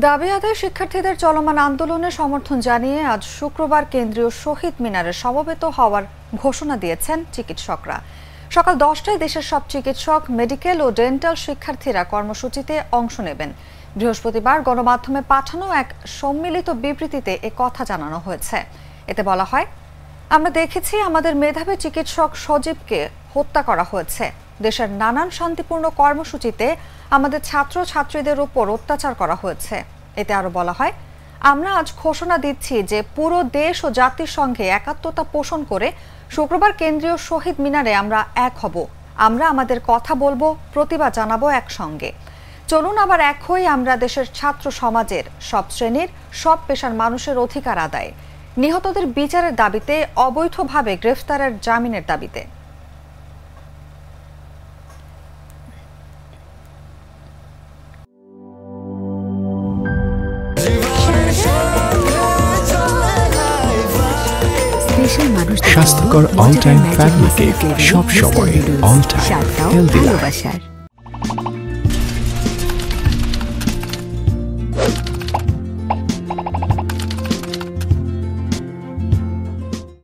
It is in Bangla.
দাবি আদায়ে শিক্ষার্থীদের চলমান আন্দোলনে সমর্থন জানিয়ে আজ শুক্রবার কেন্দ্রীয় শহীদ মিনারে সমবেত হওয়ার ঘোষণা দিয়েছেন চিকিৎসকরা। সকাল 10টায় দেশের সব চিকিৎসক, মেডিকেল ও ডেন্টাল শিক্ষার্থীরা কর্মসূচিতে অংশ নেবেন। বৃহস্পতিবার গণমাধ্যমে পাঠানো এক সম্মিলিত বিবৃতিতে এ কথা জানানো হয়েছে। এতে বলা হয়, আমরা দেখেছি আমাদের মেধাবী চিকিৎসক সজীবকে হত্যা করা হয়েছে। দেশের নানান শান্তিপূর্ণ কর্মসূচিতে আমাদের ছাত্র ছাত্রীদের উপর অত্যাচার করা হয়েছে। এতে আরো বলা হয়, আমরা আজ ঘোষণা দিচ্ছি যে পুরো দেশ ও জাতির সঙ্গে একাত্মতা পোষণ করে শুক্রবার কেন্দ্রীয় শহীদ মিনারে আমরা এক হব। আমরা আমাদের কথা বলবো, প্রতিবাদ জানাবো একসঙ্গে। চলুন আবার এক হই আমরা দেশের ছাত্র সমাজের সব শ্রেণীর, সব পেশার মানুষের অধিকার আদায়, নিহতদের বিচারের দাবিতে, অবৈধভাবে গ্রেফতারের জামিনের দাবিতে। স্বাস্থ্যকর অল টাইম ফ্যামিলি কেক, সব সময় অল টাইম হেলদি লাইফ।